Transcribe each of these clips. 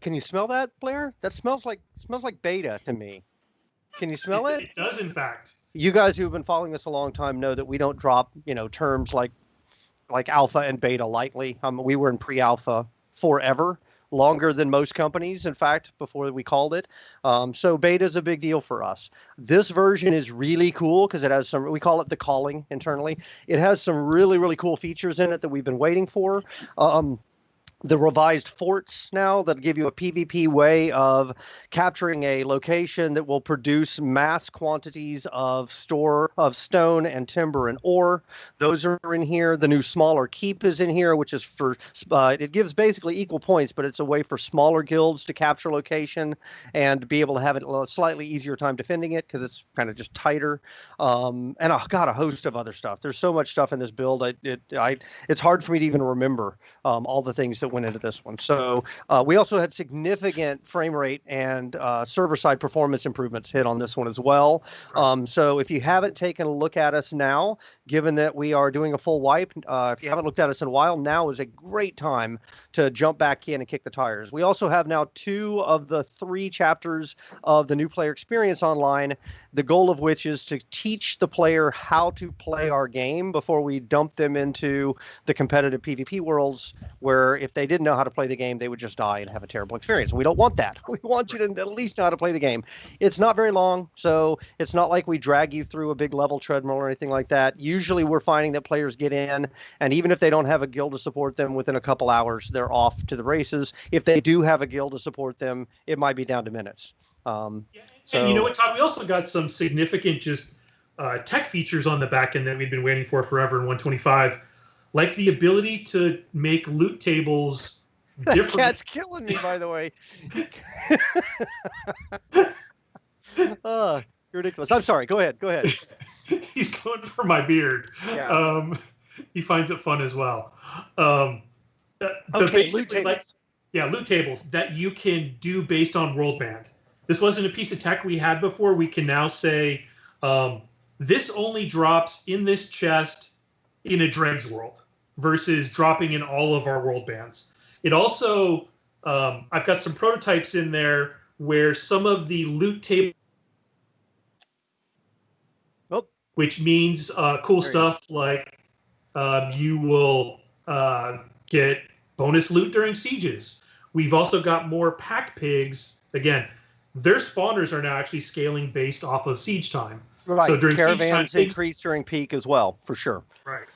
Can you smell that, Blair? That smells like beta to me. Can you smell it? It does, in fact. You guys who have been following us a long time know that we don't drop, terms like alpha and beta lightly. We were in pre-alpha forever, longer than most companies, in fact, before we called it. So beta is a big deal for us. This version is really cool because it has some, we call it the calling internally. It has some really, really cool features in it that we've been waiting for. The revised forts now that give you a PvP way of capturing a location that will produce mass quantities of stone and timber and ore. Those are in here. The new smaller keep is in here, which is for it gives basically equal points, but it's a way for smaller guilds to capture location and be able to have a slightly easier time defending it because it's kind of just tighter. And a host of other stuff. There's so much stuff in this build. It's hard for me to even remember all the things that went into this one. So we also had significant frame rate and server-side performance improvements hit on this one as well. So if you haven't taken a look at us now, given that we are doing a full wipe, if you haven't looked at us in a while, now is a great time to jump back in and kick the tires. We also have now 2 of the 3 chapters of the new player experience online, the goal of which is to teach the player how to play our game before we dump them into the competitive PvP worlds, where if they didn't know how to play the game, they would just die and have a terrible experience. We don't want that. We want you to at least know how to play the game. It's not very long, so it's not like we drag you through a big level treadmill or anything like that. Usually we're finding that players get in, and even if they don't have a guild to support them, within a couple hours, they're off to the races. If they do have a guild to support them, it might be down to minutes. And you know what, Todd? We also got some significant just tech features on the back end that we've been waiting for forever in 125, like the ability to make loot tables different. Cat's killing me, by the way. You're ridiculous. I'm sorry. Go ahead. He's going for my beard. Yeah. He finds it fun as well. Okay, loot tables. Loot tables that you can do based on world band. This wasn't a piece of tech we had before. We can now say this only drops in this chest in a dregs world versus dropping in all of our world bands. It also, I've got some prototypes in there where some of the loot table, which means cool stuff like you will get bonus loot during sieges. We've also got more pack pigs. Again, their spawners are now actually scaling based off of siege time. Right. So during caravans siege time, increase during peak as well, for sure. Right.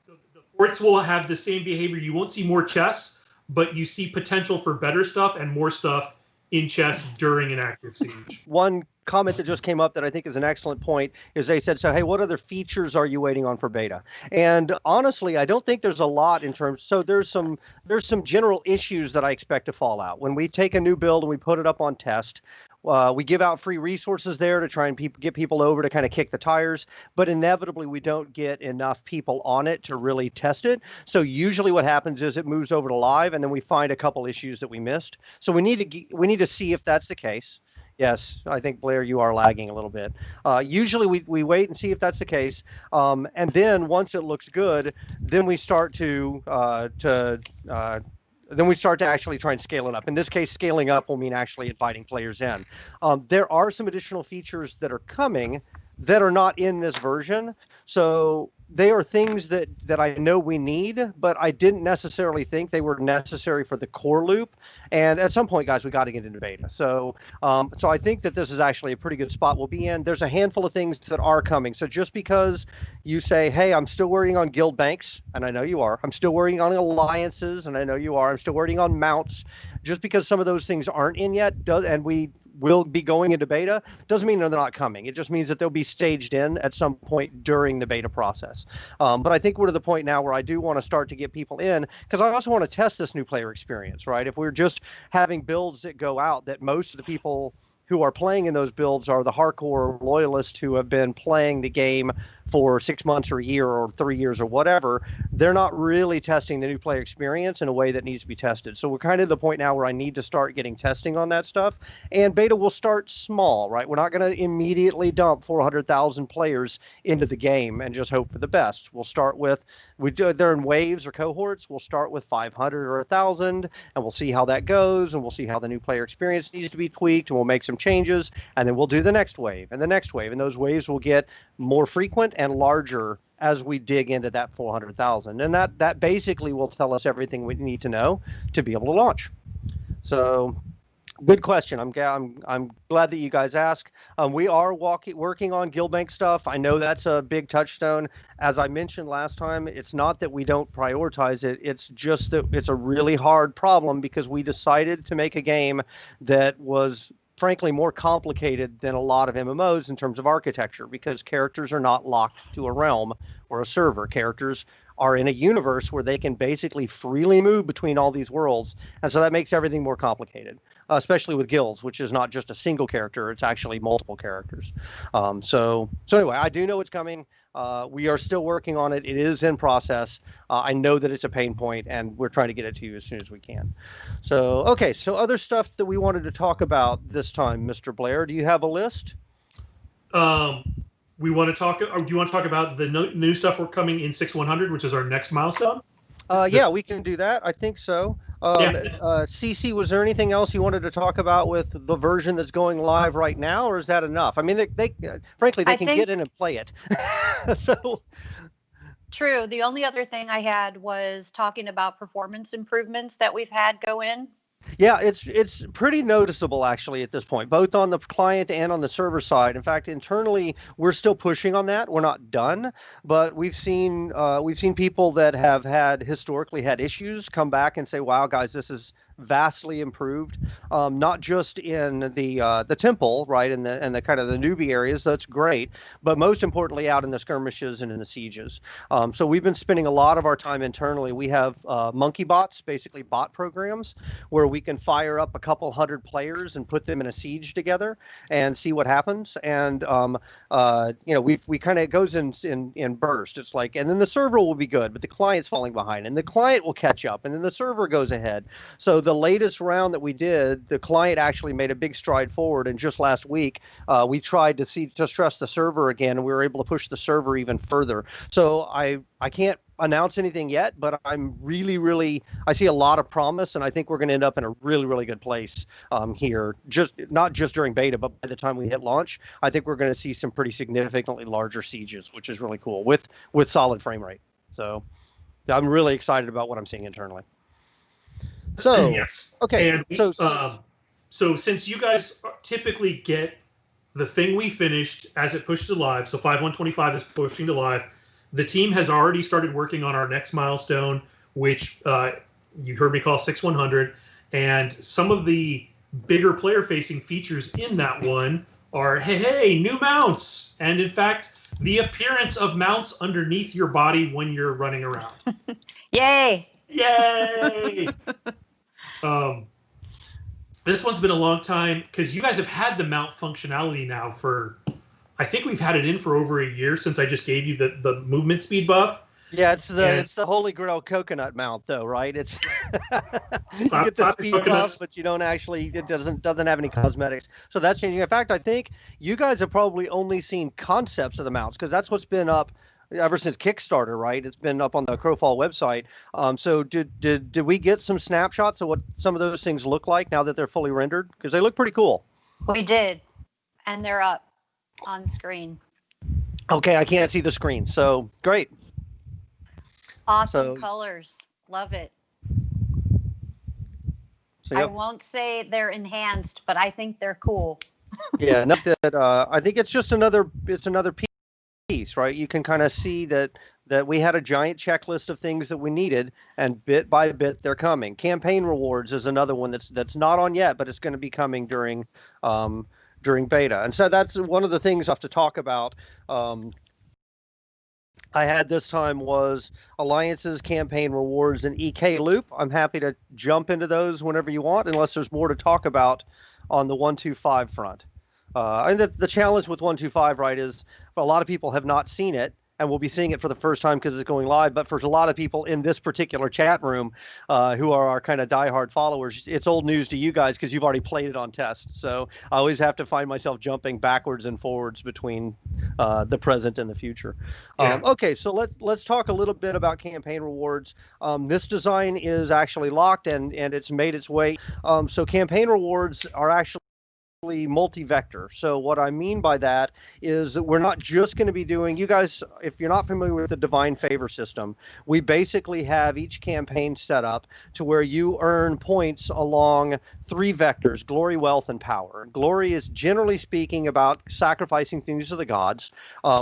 So the forts will have the same behavior. You won't see more chests, but you see potential for better stuff and more stuff in chests during an active siege. One comment that just came up that I think is an excellent point is they said, so, hey, what other features are you waiting on for beta? And honestly, I don't think there's a lot in terms. So there's some general issues that I expect to fall out. When we take a new build and we put it up on test, we give out free resources there to try and get people over to kind of kick the tires, but inevitably we don't get enough people on it to really test it. So usually what happens is it moves over to live, and then we find a couple issues that we missed. So we need to see if that's the case. Yes, I think, Blair, you are lagging a little bit. Usually we wait and see if that's the case, and then once it looks good, then we start to actually try and scale it up. In this case, scaling up will mean actually inviting players in. There are some additional features that are coming that are not in this version. So they are things that I know we need, but I didn't necessarily think they were necessary for the core loop. And at some point, guys, we got to get into beta. So I think that this is actually a pretty good spot we'll be in. There's a handful of things that are coming. So just because you say, hey, I'm still working on guild banks, and I know you are. I'm still working on alliances, and I know you are. I'm still working on mounts. Just because some of those things aren't in yet, and we will be going into beta, doesn't mean they're not coming. It just means that they'll be staged in at some point during the beta process. But I think we're to the point now where I do want to start to get people in, because I also want to test this new player experience, right? If we're just having builds that go out, that most of the people who are playing in those builds are the hardcore loyalists who have been playing the game for 6 months or a year or 3 years or whatever, they're not really testing the new player experience in a way that needs to be tested. So we're kind of at the point now where I need to start getting testing on that stuff. And beta will start small, right? We're not going to immediately dump 400,000 players into the game and just hope for the best. We'll start with, they're in waves or cohorts. We'll start with 500 or 1,000, and we'll see how that goes, and we'll see how the new player experience needs to be tweaked, and we'll make some changes, and then we'll do the next wave and the next wave, and those waves will get more frequent and larger as we dig into that 400,000. And that basically will tell us everything we need to know to be able to launch. So good question. I'm glad that you guys asked. We are working on Guildbank stuff. I know that's a big touchstone. As I mentioned last time, it's not that we don't prioritize it. It's just that it's a really hard problem because we decided to make a game that was frankly more complicated than a lot of MMOs in terms of architecture, because characters are not locked to a realm or a server. Characters are in a universe where they can basically freely move between all these worlds. And so that makes everything more complicated, especially with guilds, which is not just a single character, it's actually multiple characters. So anyway, I do know it's coming. We are still working on it. It is in process. I know that it's a pain point, and we're trying to get it to you as soon as we can. So, okay, so other stuff that we wanted to talk about this time, Mr. Blair, do you have a list? We want to talk, or do you want to talk about the new stuff we're coming in 6-100, which is our next milestone? Yeah, we can do that. I think so. CC, was there anything else you wanted to talk about with the version that's going live right now, or is that enough? I mean, they frankly, they can get in and play it. So true. The only other thing I had was talking about performance improvements that we've had go in. Yeah, it's pretty noticeable actually at this point, both on the client and on the server side. In fact, internally, we're still pushing on that. We're not done, but we've seen people that have historically had issues come back and say, "Wow, guys, this is vastly improved." Not just in the temple, right, and the kind of the newbie areas. That's great, but most importantly, out in the skirmishes and in the sieges. So we've been spending a lot of our time internally. We have monkey bots, basically bot programs, where we can fire up a couple hundred players and put them in a siege together and see what happens. And we kind of, it goes in burst. It's like, and then the server will be good, but the client's falling behind, and the client will catch up, and then the server goes ahead. So the latest round that we did, the client actually made a big stride forward, and just last week we tried to stress the server again, and we were able to push the server even further. So I can't announce anything yet, but I'm really I see a lot of promise, and I think we're going to end up in a really good place here, not just during beta, but by the time we hit launch. I think we're going to see some pretty significantly larger sieges, which is really cool with solid frame rate. So I'm really excited about what I'm seeing internally. So yes, okay. And so since you guys typically get the thing we finished as it pushed to live, so 5.125 is pushing to live. The team has already started working on our next milestone, which you heard me call 6-100, and some of the bigger player-facing features in that one are hey, new mounts, and in fact, the appearance of mounts underneath your body when you're running around. Yay! Yay! This one's been a long time because you guys have had the mount functionality now for, I think we've had it in for over a year since I just gave you the movement speed buff. Yeah, it's the Holy Grail coconut mount though, right? It's you get the speed buff, but you don't actually, it doesn't have any cosmetics. So that's changing. In fact, I think you guys have probably only seen concepts of the mounts, because that's what's been up ever since Kickstarter, right? It's been up on the Crowfall website. So did we get some snapshots of what some of those things look like now that they're fully rendered? Because they look pretty cool. We did, and they're up on screen. Okay, I can't see the screen, so great. Awesome colors, love it. So, yep. I won't say they're enhanced, but I think they're cool. Yeah, I think it's just another piece, right? You can kind of see that we had a giant checklist of things that we needed, and bit by bit they're coming. Campaign rewards is another one that's not on yet, but it's going to be coming during beta. And so that's one of the things I have to talk about. I had this time was alliances, campaign rewards, and EK loop. I'm happy to jump into those whenever you want, unless there's more to talk about on the 125 front. And the challenge with 125, right, is a lot of people have not seen it. and we'll be seeing it for the first time because it's going live. But for a lot of people in this particular chat room who are our kind of diehard followers, it's old news to you guys because you've already played it on test. So I always have to find myself jumping backwards and forwards between the present and the future. Yeah. Okay, so let's talk a little bit about campaign rewards. This design is actually locked and it's made its way. So campaign rewards are actually multi-vector. So what I mean by that is that we're not just going to be doing, you guys, if you're not familiar with the divine favor system, we basically have each campaign set up to where you earn points along 3 vectors: glory, wealth, and power. Glory is generally speaking about sacrificing things to the gods.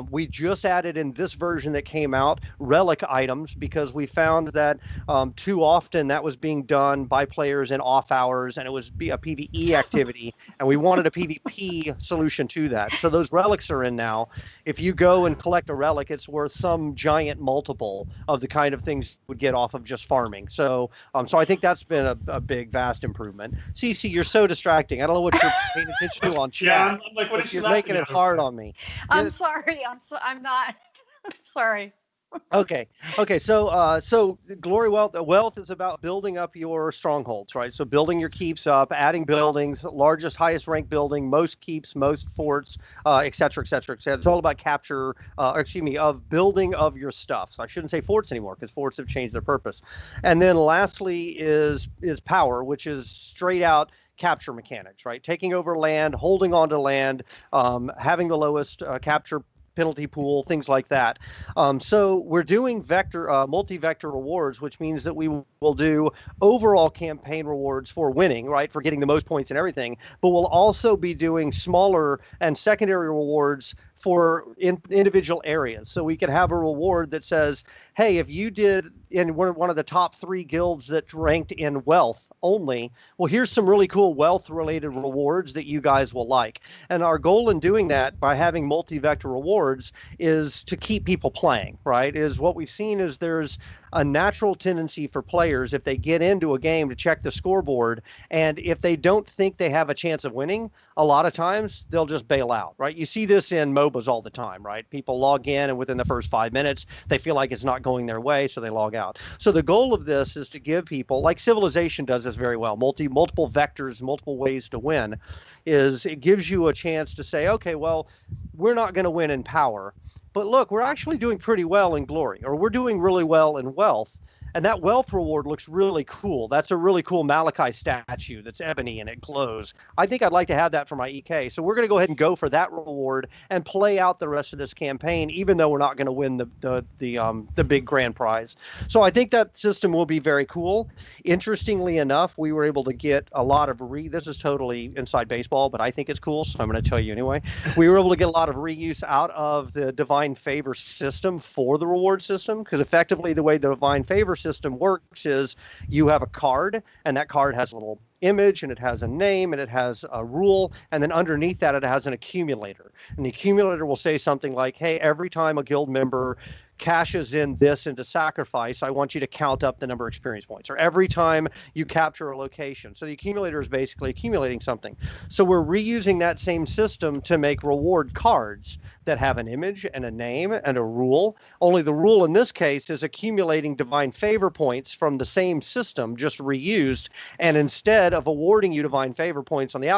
We just added in this version that came out relic items because we found that too often that was being done by players in off hours and it was a PvE activity, and we wanted a PvP solution to that. So those relics are in now. If you go and collect a relic, it's worth some giant multiple of the kind of things you would get off of just farming. So so I think that's been a big, vast improvement. CC, you're so distracting. I don't know what you're paying attention to on chat. Yeah, I'm like, what is she You're laughing making it at? hard on me. I'm sorry. I'm not. Sorry. Okay. So glory, wealth is about building up your strongholds, right? So building your keeps up, adding buildings, largest, highest ranked building, most keeps, most forts, et cetera, et cetera, et cetera. It's all about capture, of building of your stuff. So I shouldn't say forts anymore because forts have changed their purpose. And then lastly is power, which is straight out capture mechanics, right? Taking over land, holding onto land, having the lowest capture penalty pool, things like that. So we're doing multi-vector rewards, which means that we will do overall campaign rewards for winning, right, for getting the most points and everything, but we'll also be doing smaller and secondary rewards for individual areas. So we could have a reward that says, hey, if you did in one of the top 3 guilds that ranked in wealth only, well, here's some really cool wealth related rewards that you guys will like. And our goal in doing that by having multi-vector rewards is to keep people playing, right? Is what we've seen is there's a natural tendency for players, if they get into a game, to check the scoreboard, and if they don't think they have a chance of winning, a lot of times they'll just bail out, right? You see this in MOBAs all the time, right? People log in and within the first 5 minutes they feel like it's not going their way, so they log out. So the goal of this is to give people, like Civilization does this very well, multiple vectors, multiple ways to win, is it gives you a chance to say, okay, well, we're not going to win in power, but look, we're actually doing pretty well in glory, or we're doing really well in wealth. And that wealth reward looks really cool. That's a really cool Malachi statue that's ebony and it glows. I think I'd like to have that for my EK. So we're going to go ahead and go for that reward and play out the rest of this campaign, even though we're not going to win the big grand prize. So I think that system will be very cool. Interestingly enough, we were able to get a lot of this is totally inside baseball, but I think it's cool, so I'm going to tell you anyway. We were able to get a lot of reuse out of the divine favor system for the reward system, because effectively the way the divine favor system works is you have a card, and that card has a little image, and it has a name, and it has a rule, and then underneath that it has an accumulator. And the accumulator will say something like, hey, every time a guild member cashes in this into sacrifice, I want you to count up the number of experience points, or every time you capture a location. So the accumulator is basically accumulating something. So we're reusing that same system to make reward cards that have an image and a name and a rule. Only the rule in this case is accumulating divine favor points from the same system, just reused. And instead of awarding you divine favor points on the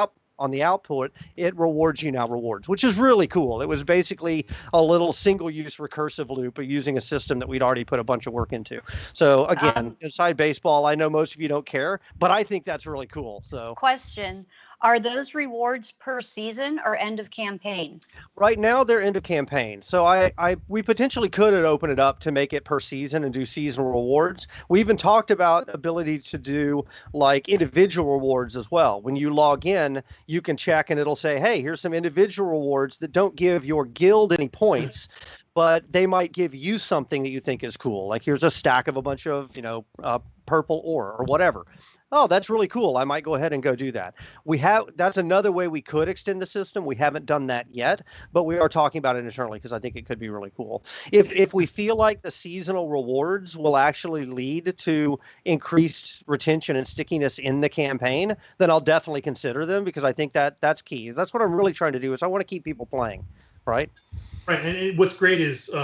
output, it rewards you now rewards, which is really cool. It was basically a little single-use recursive loop of using a system that we'd already put a bunch of work into. So again, inside baseball, I know most of you don't care, but I think that's really cool. So Question. Are those rewards per season or end of campaign? Right now they're end of campaign. So we potentially could open it up to make it per season and do seasonal rewards. We even talked about ability to do like individual rewards as well. When you log in, you can check and it'll say, hey, here's some individual rewards that don't give your guild any points, but they might give you something that you think is cool. Like here's a stack of a bunch of, purple ore or whatever. Oh, that's really cool. I might go ahead and go do that. That's another way we could extend the system. We haven't done that yet, but we are talking about it internally because I think it could be really cool. If we feel like the seasonal rewards will actually lead to increased retention and stickiness in the campaign, then I'll definitely consider them, because I think that's key. That's what I'm really trying to do, is I want to keep people playing, right? Right, and what's great is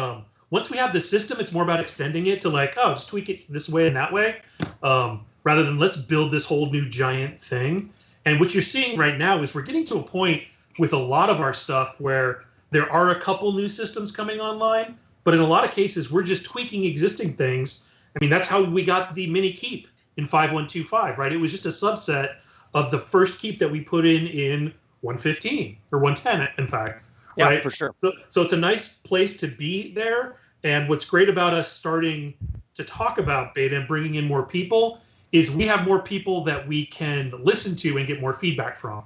once we have the system, it's more about extending it to like, oh, just tweak it this way and that way, rather than let's build this whole new giant thing. And what you're seeing right now is we're getting to a point with a lot of our stuff where there are a couple new systems coming online, but in a lot of cases, we're just tweaking existing things. I mean, that's how we got the mini keep in 5125, right? It was just a subset of the first keep that we put in 115 or 110, in fact. Yeah, right? for sure. So it's a nice place to be there. And what's great about us starting to talk about beta and bringing in more people is we have more people that we can listen to and get more feedback from.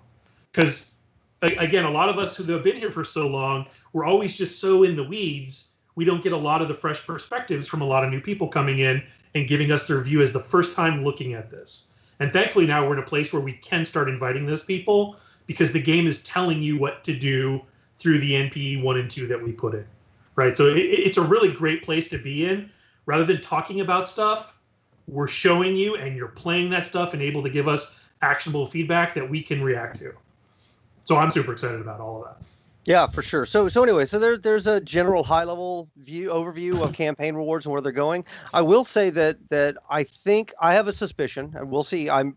Because, again, a lot of us who have been here for so long, we're always just so in the weeds, we don't get a lot of the fresh perspectives from a lot of new people coming in and giving us their view as the first time looking at this. And thankfully now we're in a place where we can start inviting those people because the game is telling you what to do through the NPE 1 and 2 that we put in, right? So it's a really great place to be in. Rather than talking about stuff, we're showing you and you're playing that stuff and able to give us actionable feedback that we can react to. So I'm super excited about all of that. Yeah, for sure. So anyway, so there's a general high-level overview of campaign rewards and where they're going. I will say that I think I have a suspicion, and we'll see. I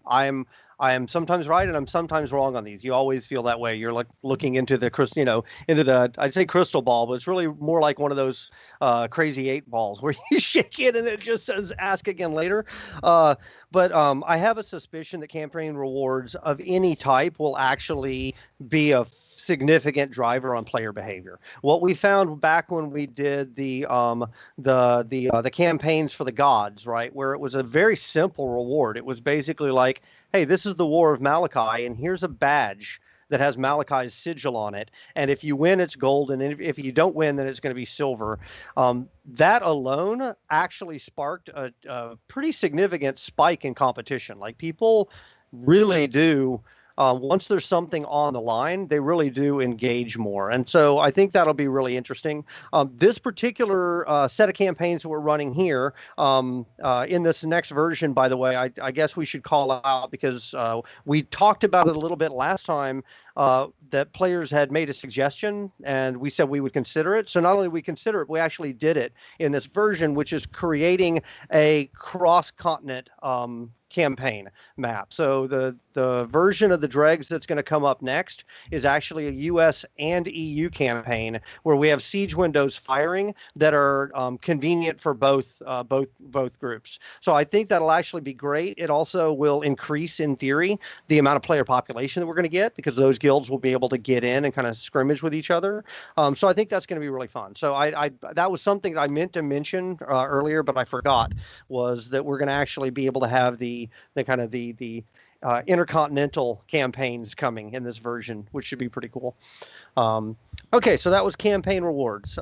am sometimes right and I'm sometimes wrong on these. You always feel that way. You're like looking into the I'd say crystal ball, but it's really more like one of those crazy 8 balls where you shake it and it just says ask again later. But I have a suspicion that campaign rewards of any type will actually be a significant driver on player behavior. What we found back when we did the campaigns for the gods, right, where it was a very simple reward. It was basically like, hey, this is the War of Malachi, and here's a badge that has Malachi's sigil on it. And if you win, it's gold, and if you don't win, then it's going to be silver. That alone actually sparked a pretty significant spike in competition. Like people really do. Once there's something on the line, they really do engage more. And so I think that'll be really interesting. This particular set of campaigns that we're running here in this next version, by the way, I guess we should call out because we talked about it a little bit last time that players had made a suggestion and we said we would consider it. So not only we consider it, we actually did it in this version, which is creating a cross-continent campaign map. So the version of the dregs that's going to come up next is actually a US and EU campaign where we have siege windows firing that are convenient for both groups. So I think that'll actually be great. It also will increase, in theory, the amount of player population that we're going to get because those guilds will be able to get in and kind of scrimmage with each other. So I think that's going to be really fun. So I that was something that I meant to mention earlier, but I forgot, was that we're going to actually be able to have the intercontinental campaigns coming in this version, which should be pretty cool. Okay, so that was campaign rewards.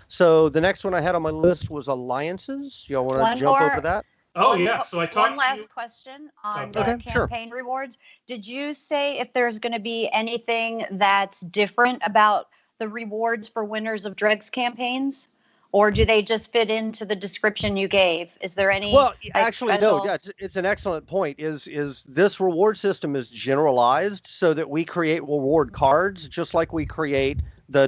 So the next one I had on my list was alliances. Y'all want to jump over that? Oh, yeah. So I talked one last question on the sure. campaign rewards. Did you say if there's going to be anything that's different about the rewards for winners of dregs campaigns? Or do they just fit into the description you gave? Is there any? Well, actually, no. Yeah, it's an excellent point. Is this reward system is generalized so that we create reward cards just like we create the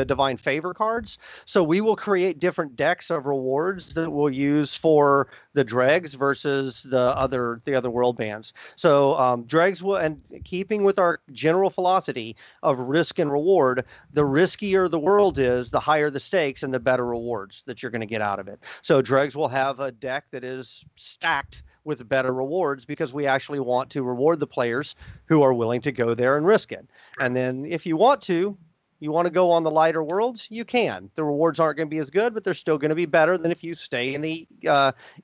divine favor cards. So we will create different decks of rewards that we'll use for the dregs versus the other world bands. So dregs will, and keeping with our general philosophy of risk and reward, the riskier the world is, the higher the stakes and the better rewards that you're going to get out of it. So dregs will have a deck that is stacked with better rewards because we actually want to reward the players who are willing to go there and risk it. And then if you want to go on the lighter worlds, you can. The rewards aren't going to be as good, but they're still going to be better than if you stay in the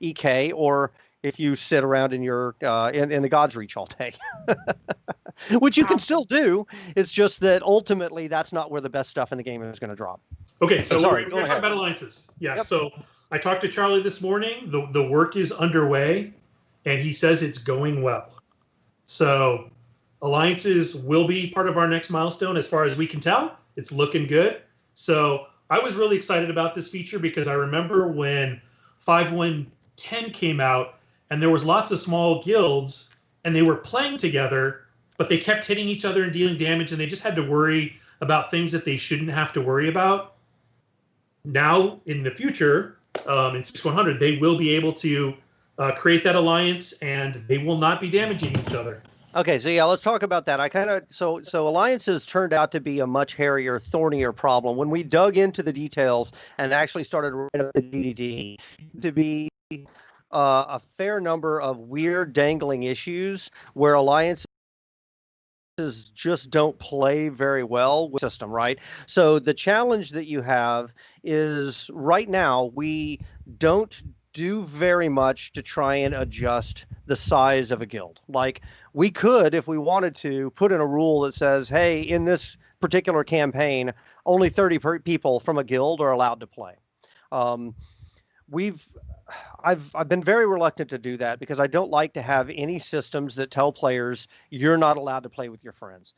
EK or if you sit around in your in the God's Reach all day, which you can still do. It's just that ultimately that's not where the best stuff in the game is going to drop. Okay, so we're going to talk about alliances. Yeah, yep. So I talked to Charlie this morning. The work is underway, and he says it's going well. So alliances will be part of our next milestone as far as we can tell. It's looking good. So I was really excited about this feature because I remember when 5110 came out and there was lots of small guilds and they were playing together, but they kept hitting each other and dealing damage and they just had to worry about things that they shouldn't have to worry about. now in the future, in 6100, they will be able to create that alliance, and they will not be damaging each other. Okay, so yeah, let's talk about that. I kind of so alliances turned out to be a much hairier, thornier problem when we dug into the details and actually started writing up the GDD to be a fair number of weird dangling issues where alliances just don't play very well with the system, right? So the challenge that you have is right now we don't do very much to try and adjust the size of a guild. Like we could, if we wanted to, put in a rule that says, hey, in this particular campaign, only 30 people from a guild are allowed to play. Um, we've I've been very reluctant to do that because I don't like to have any systems that tell players you're not allowed to play with your friends.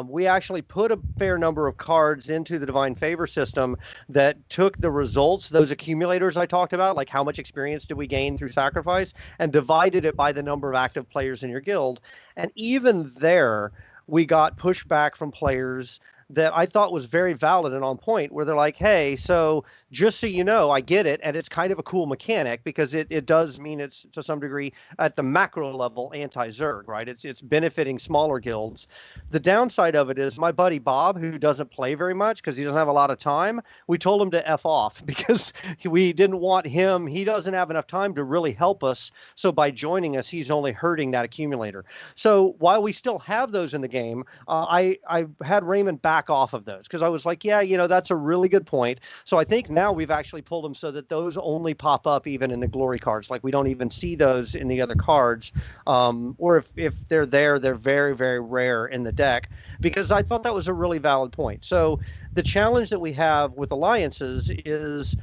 We actually put a fair number of cards into the Divine Favor system that took the results, those accumulators I talked about, like how much experience did we gain through sacrifice, and divided it by the number of active players in your guild. And even there, we got pushback from players that I thought was very valid and on point, where they're like, hey, so just so you know, I get it. And it's kind of a cool mechanic because it does mean it's to some degree at the macro level anti-Zerg, right? It's benefiting smaller guilds. The downside of it is my buddy Bob, who doesn't play very much because he doesn't have a lot of time, we told him to F off because we didn't want him. He doesn't have enough time to really help us. So by joining us, he's only hurting that accumulator. So while we still have those in the game, I had Raymond back off of those because I was like, yeah, that's a really good point. So I think now we've actually pulled them so that those only pop up even in the glory cards. Like we don't even see those in the other cards. Or if they're there, they're very, very rare in the deck because I thought that was a really valid point. So the challenge that we have with alliances is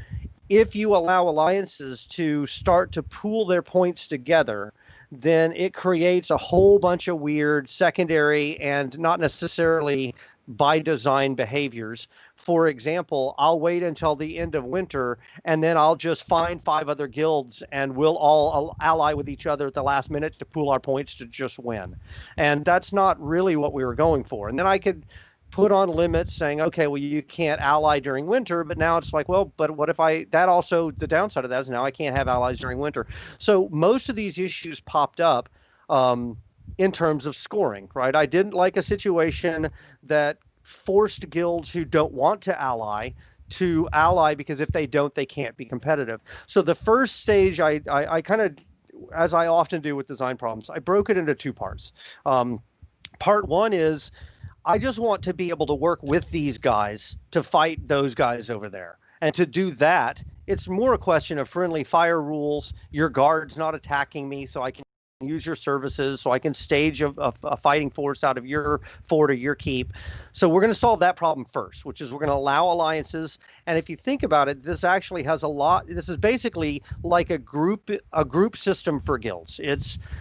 if you allow alliances to start to pool their points together, then it creates a whole bunch of weird secondary and not necessarily by design behaviors. For example, I'll wait until the end of winter and then I'll just find 5 other guilds and we'll all ally with each other at the last minute to pool our points to just win. And that's not really what we were going for. And then I could put on limits saying, okay, well, you can't ally during winter, but now it's like, well, but what if that also, the downside of that is now I can't have allies during winter. So most of these issues popped up in terms of scoring, right? I didn't like a situation that forced guilds who don't want to ally because if they don't, they can't be competitive. So the first stage, I kind of, as I often do with design problems, I broke it into 2 parts. Part 1 is I just want to be able to work with these guys to fight those guys over there. And to do that, it's more a question of friendly fire rules, your guards not attacking me so I can use your services, so I can stage a fighting force out of your fort or your keep. So we're going to solve that problem first, which is we're going to allow alliances. And if you think about it, this actually has a lot. This is basically like a group system for guilds.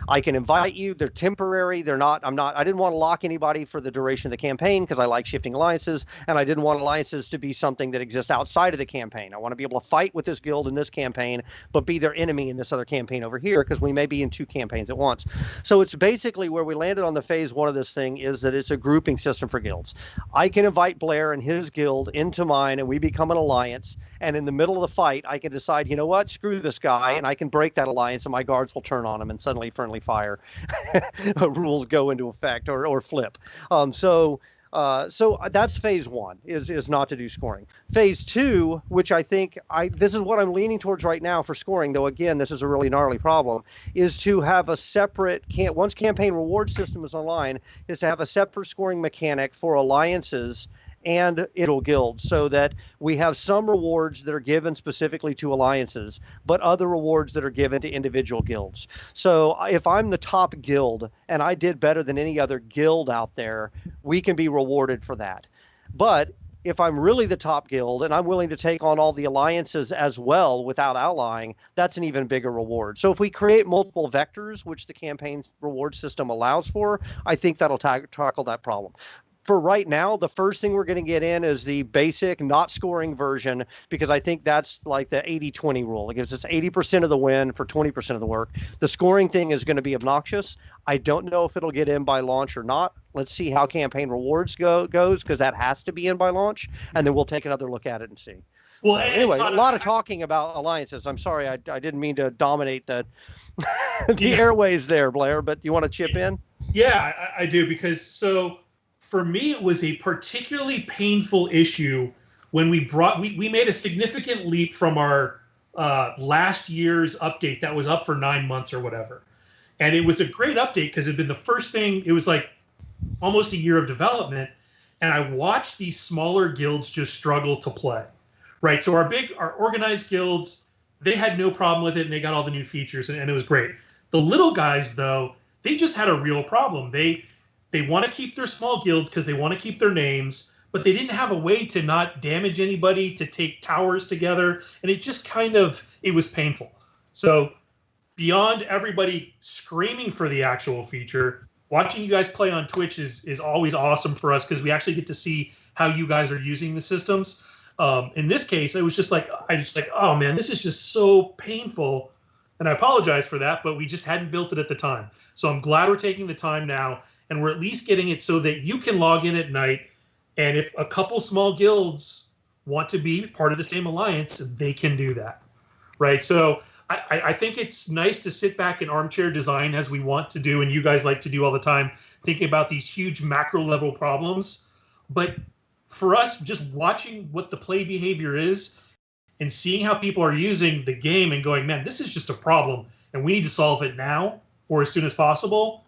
I can invite you. They're temporary. I didn't want to lock anybody for the duration of the campaign because I like shifting alliances, and I didn't want alliances to be something that exists outside of the campaign. I want to be able to fight with this guild in this campaign, but be their enemy in this other campaign over here because we may be in 2 campaigns at once. So it's basically where we landed on the phase 1 of this thing is that it's a grouping system for guilds. I can invite Blair and his guild into mine and we become an alliance. And in the middle of the fight, I can decide, you know what, screw this guy. And I can break that alliance and my guards will turn on him and suddenly friendly fire rules go into effect or flip. So that's phase 1 is not to do scoring. Phase 2, which I think this is what I'm leaning towards right now for scoring, though again this is a really gnarly problem, is to have a separate once campaign reward system is online, is to have a separate scoring mechanic for alliances and individual guilds so that we have some rewards that are given specifically to alliances, but other rewards that are given to individual guilds. So if I'm the top guild and I did better than any other guild out there, we can be rewarded for that. But if I'm really the top guild and I'm willing to take on all the alliances as well without allying, that's an even bigger reward. So if we create multiple vectors, which the campaign reward system allows for, I think that'll tackle that problem. For right now, the first thing we're going to get in is the basic not scoring version, because I think that's like the 80-20 rule. It gives us 80% of the win for 20% of the work. The scoring thing is going to be obnoxious. I don't know if it'll get in by launch or not. Let's see how campaign rewards goes, because that has to be in by launch, and then we'll take another look at it and see. Well, So and anyway, a Todd, lot of talking about alliances. I'm sorry, I didn't mean to dominate the the yeah, airways there, Blair. But you want to chip in? yeah, I do because so for me it was a particularly painful issue when we made a significant leap from our last year's update that was up for 9 months or whatever, and it was a great update because it had been the first thing. It was like almost a year of development, and I watched these smaller guilds just struggle to play. Right, so our organized guilds, they had no problem with it, and they got all the new features, and it was great. The little guys, though, they just had a real problem. They want to keep their small guilds because they want to keep their names, but they didn't have a way to not damage anybody, to take towers together, and it just it was painful. So beyond everybody screaming for the actual feature, watching you guys play on Twitch is always awesome for us because we actually get to see how you guys are using the systems. In this case, it was just like oh man, this is just so painful, and I apologize for that, but we just hadn't built it at the time. So I'm glad we're taking the time now, and we're at least getting it so that you can log in at night, and if a couple small guilds want to be part of the same alliance, they can do that, right? So I think it's nice to sit back and armchair design as we want to do, and you guys like to do all the time, thinking about these huge macro level problems. But for us, just watching what the play behavior is and seeing how people are using the game and going, man, this is just a problem, and we need to solve it now or as soon as possible,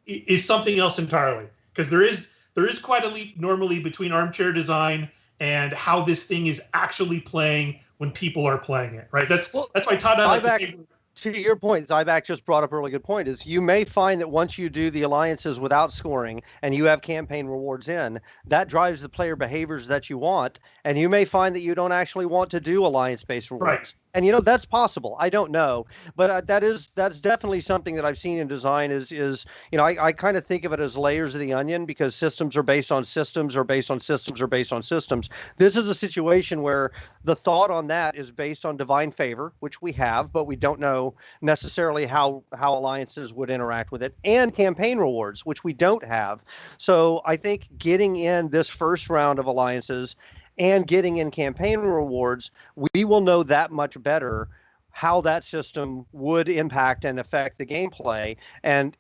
is something else entirely. Because there is quite a leap normally between armchair design and how this thing is actually playing when people are playing it, right? That's why Todd and I like to say. To your point, Zyback just brought up a really good point, is you may find that once you do the alliances without scoring and you have campaign rewards in, that drives the player behaviors that you want, and you may find that you don't actually want to do alliance-based rewards. Right. And that's possible. I don't know, but that's definitely something that I've seen in design. I kind of think of it as layers of the onion, because systems are based on systems, or based on systems, or based on systems. This is a situation where the thought on that is based on divine favor, which we have, but we don't know necessarily how alliances would interact with it, and campaign rewards, which we don't have. So I think getting in this first round of alliances and getting in campaign rewards, we will know that much better how that system would impact and affect the gameplay. And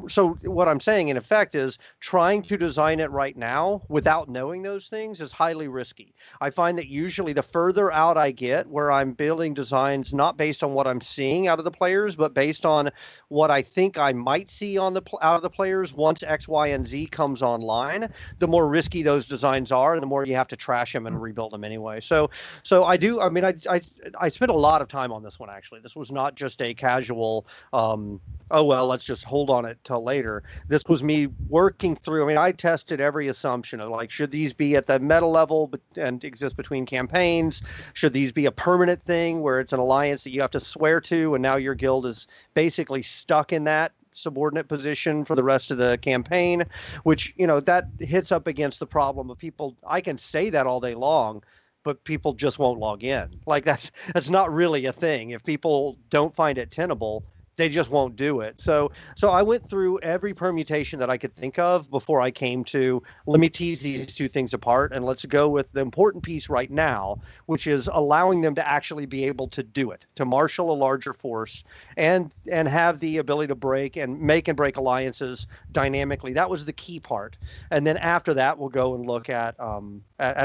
so what I'm saying in effect is trying to design it right now without knowing those things is highly risky. I find that usually the further out I get, where I'm building designs not based on what I'm seeing out of the players, but based on what I think I might see out of the players once X, Y, and Z comes online, the more risky those designs are, and the more you have to trash them and rebuild them anyway. So I do. I mean, I spent a lot of time on this one, actually. This was not just a casual, oh well, let's just hold on it till later. This was me working through. I mean, I tested every assumption of, like, should these be at the meta level and exist between campaigns? Should these be a permanent thing where it's an alliance that you have to swear to, and now your guild is basically stuck in that subordinate position for the rest of the campaign? Which, that hits up against the problem of people. I can say that all day long, but people just won't log in. Like, that's not really a thing. If people don't find it tenable, they just won't do it. So I went through every permutation that I could think of before I came to, let me tease these two things apart, and let's go with the important piece right now, which is allowing them to actually be able to do it, to marshal a larger force and have the ability to break and make and break alliances dynamically. That was the key part. And then after that, we'll go and look at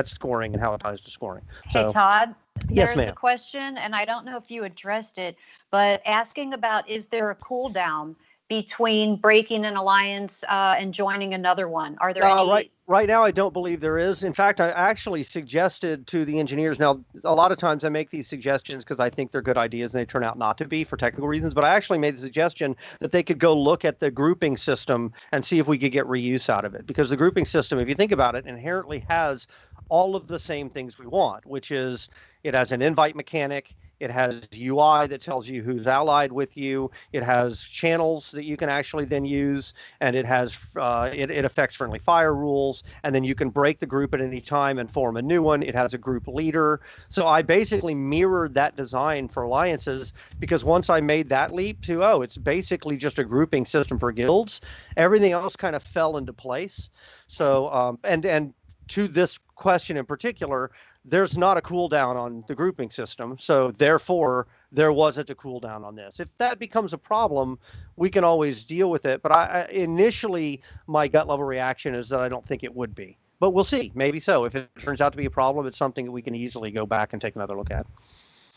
scoring and how it ties to scoring. Hey, Todd. Yes, There's ma'am. a question, and I don't know if you addressed it, but asking about, is there a cooldown between breaking an alliance and joining another one? Are there any? Right now, I don't believe there is. In fact, I actually suggested to the engineers. Now, a lot of times I make these suggestions because I think they're good ideas and they turn out not to be for technical reasons. But I actually made the suggestion that they could go look at the grouping system and see if we could get reuse out of it. Because the grouping system, if you think about it, inherently has all of the same things we want, which is it has an invite mechanic. It has UI that tells you who's allied with you. It has channels that you can actually then use, and it has it affects friendly fire rules. And then you can break the group at any time and form a new one. It has a group leader. So I basically mirrored that design for alliances, because once I made that leap to, it's basically just a grouping system for guilds, everything else kind of fell into place. So and to this question in particular, there's not a cooldown on the grouping system, so therefore there wasn't a cooldown on this. If that becomes a problem, we can always deal with it. But initially, my gut level reaction is that I don't think it would be. But we'll see. Maybe so. If it turns out to be a problem, it's something that we can easily go back and take another look at.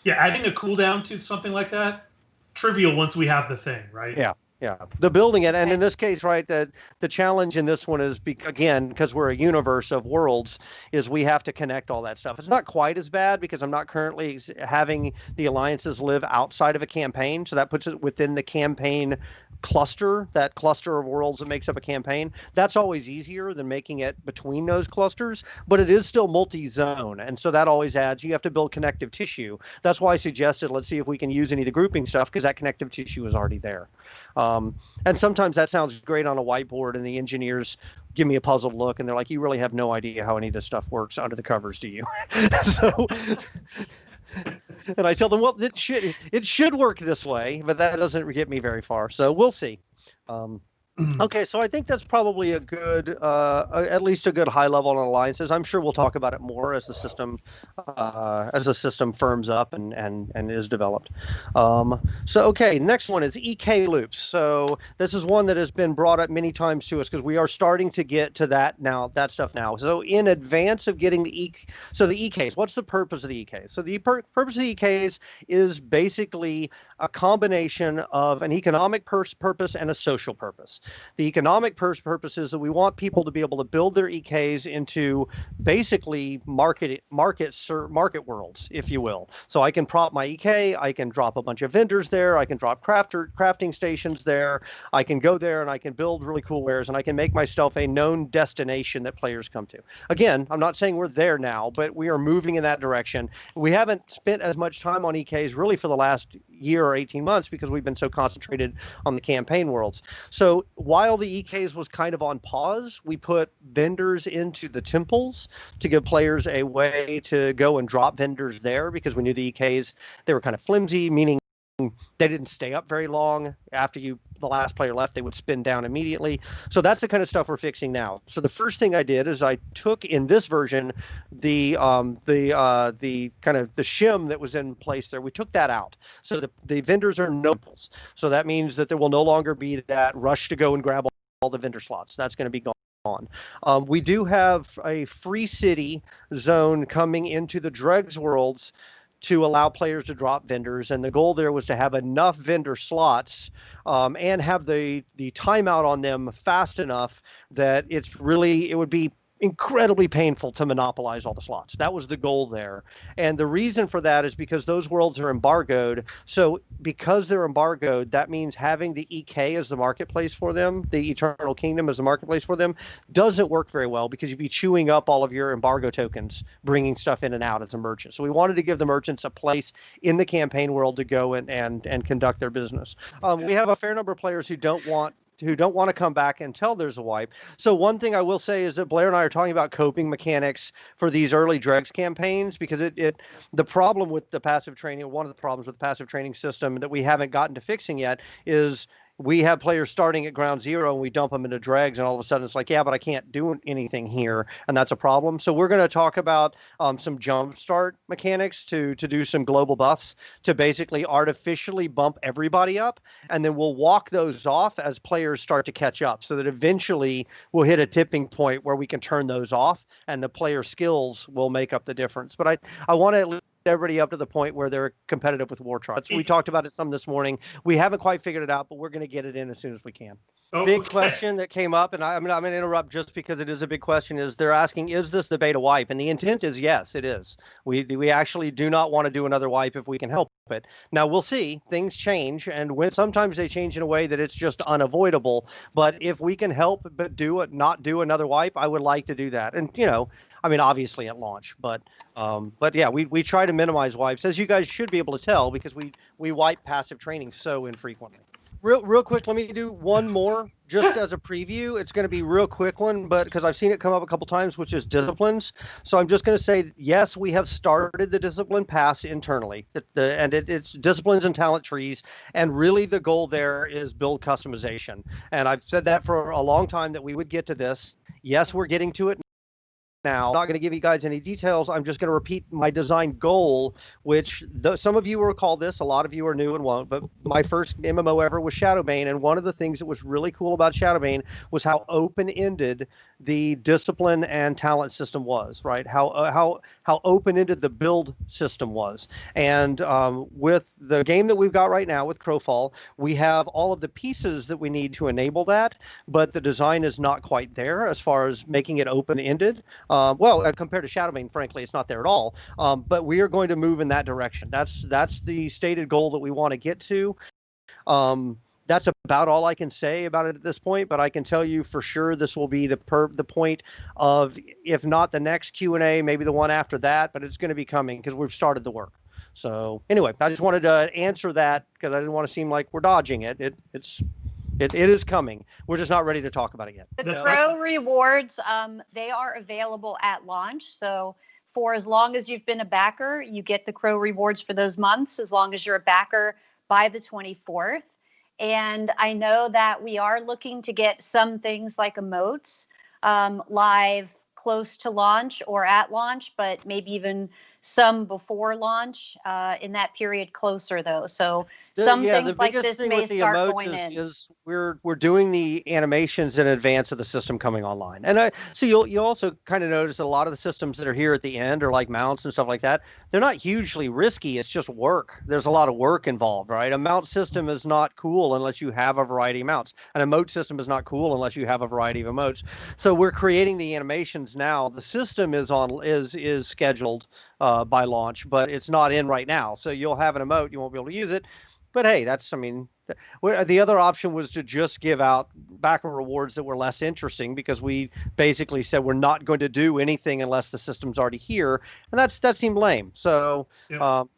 Yeah, adding a cooldown to something like that, trivial once we have the thing, right? Yeah. Yeah, the building it, and in this case, right, the challenge in this one is, again, because we're a universe of worlds, is we have to connect all that stuff. It's not quite as bad because I'm not currently having the alliances live outside of a campaign, so that puts it within the campaign cluster, that cluster of worlds that makes up a campaign. That's always easier than making it between those clusters, but it is still multi-zone, and so that always adds, you have to build connective tissue. That's why I suggested, let's see if we can use any of the grouping stuff, because that connective tissue is already there. And sometimes that sounds great on a whiteboard, and the engineers give me a puzzled look, and they're like, you really have no idea how any of this stuff works under the covers, do you? So, and I tell them, well, it should work this way, but that doesn't get me very far. So we'll see. Okay, so I think that's probably a good, at least a good high level on alliances. I'm sure we'll talk about it more as the system firms up and is developed. So okay, next one is EK loops. So this is one that has been brought up many times to us because we are starting to get to that stuff now. So in advance of getting the EKs, what's the purpose of the EKs? So the purpose of the EKs is basically a combination of an economic purpose and a social purpose. The economic purpose is that we want people to be able to build their EKs into basically market worlds, if you will. So I can prop my EK, I can drop a bunch of vendors there, I can drop crafting stations there, I can go there and I can build really cool wares, and I can make myself a known destination that players come to. Again, I'm not saying we're there now, but we are moving in that direction. We haven't spent as much time on EKs really for the last year or 18 months because we've been so concentrated on the campaign worlds. So while the EKs was kind of on pause, we put vendors into the temples to give players a way to go and drop vendors there because we knew the EKs, they were kind of flimsy, meaning they didn't stay up very long. After the last player left, they would spin down immediately. So that's the kind of stuff we're fixing now. So the first thing I did is I took in this version the kind of the shim that was in place there. We took that out. So the vendors are nobles. So that means that there will no longer be that rush to go and grab all the vendor slots. That's going to be gone. We do have a free city zone coming into the Dregs worlds to allow players to drop vendors, and the goal there was to have enough vendor slots and have the timeout on them fast enough that it would be incredibly painful to monopolize all the slots. That was the goal there. And the reason for that is because those worlds are embargoed. So because they're embargoed, that means having the EK as the marketplace for them, the Eternal Kingdom as the marketplace for them, doesn't work very well because you'd be chewing up all of your embargo tokens, bringing stuff in and out as a merchant. So we wanted to give the merchants a place in the campaign world to go and conduct their business. We have a fair number of players who don't want to come back until there's a wipe. So one thing I will say is that Blair and I are talking about coping mechanics for these early Dregs campaigns because the problem with the passive training, one of the problems with the passive training system that we haven't gotten to fixing yet is we have players starting at ground zero and we dump them into Dregs and all of a sudden it's like, yeah, but I can't do anything here. And that's a problem. So we're going to talk about some jump start mechanics to do some global buffs to basically artificially bump everybody up. And then we'll walk those off as players start to catch up so that eventually we'll hit a tipping point where we can turn those off and the player skills will make up the difference. But I want to at least everybody up to the point where they're competitive with war charts. We talked about it some this morning. We haven't quite figured it out, but we're going to get it in as soon as we can. Big question that came up, and I'm going to interrupt just because it is a big question, is they're asking, is this the beta wipe? And the intent is yes, it is. We actually do not want to do another wipe if we can help it. Now, we'll see. Things change, and sometimes they change in a way that it's just unavoidable. But if we can help but not do another wipe, I would like to do that. And, obviously at launch, but yeah, we try to minimize wipes, as you guys should be able to tell, because we wipe passive training so infrequently. Real quick, let me do one more just as a preview. It's going to be a real quick one, but because I've seen it come up a couple times, which is disciplines. So I'm just going to say, yes, we have started the discipline pass internally, it's disciplines and talent trees. And really the goal there is build customization. And I've said that for a long time that we would get to this. Yes, we're getting to it now. I'm not going to give you guys any details. I'm just going to repeat my design goal, which some of you will recall this, a lot of you are new and won't, but my first MMO ever was Shadowbane, and one of the things that was really cool about Shadowbane was how open-ended the discipline and talent system was, right? How open-ended the build system was. And with the game that we've got right now with Crowfall, we have all of the pieces that we need to enable that, but the design is not quite there as far as making it open-ended. Compared to Shadowbane, frankly, it's not there at all. But we are going to move in that direction. That's the stated goal that we want to get to. That's about all I can say about it at this point, but I can tell you for sure this will be the point of, if not the next Q&A, maybe the one after that, but it's going to be coming because we've started the work. So anyway, I just wanted to answer that because I didn't want to seem like we're dodging it. It is coming. We're just not ready to talk about it yet. The Pro rewards, they are available at launch. So for as long as you've been a backer, you get the Crow rewards for those months, as long as you're a backer by the 24th. And I know that we are looking to get some things like emotes live close to launch or at launch, but maybe even some before launch in that period closer, though. So some things like this may start going in. Is we're doing the animations in advance of the system coming online, and so you'll also kind of notice that a lot of the systems that are here at the end are like mounts and stuff like that. They're not hugely risky. It's just work. There's a lot of work involved, right? A mount system is not cool unless you have a variety of mounts. An emote system is not cool unless you have a variety of emotes. So we're creating the animations now. The system is scheduled by launch, but it's not in right now. So you'll have an emote, you won't be able to use it. But hey, the other option was to just give out backer rewards that were less interesting, because we basically said we're not going to do anything unless the system's already here, and that seemed lame. So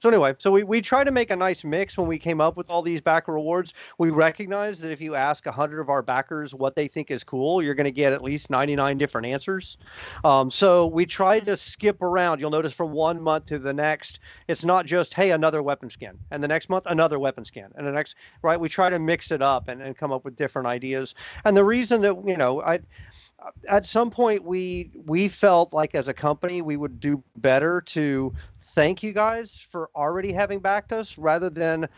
anyway, we tried to make a nice mix when we came up with all these backer rewards. We recognize that if you ask 100 of our backers what they think is cool, you're going to get at least 99 different answers. So we tried to skip around. You'll notice from one month to the next, it's not just, hey, another weapon skin, and the next month another weapon skin, and the next, right? We try to mix it up and come up with different ideas. And the reason that, at some point we felt like as a company we would do better to thank you guys for already having backed us, rather than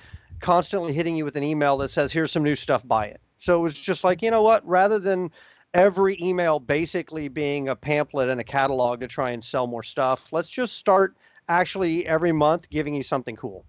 constantly hitting you with an email that says, here's some new stuff, buy it. So it was just like, you know what, rather than every email basically being a pamphlet and a catalog to try and sell more stuff, let's just start actually every month giving you something cool.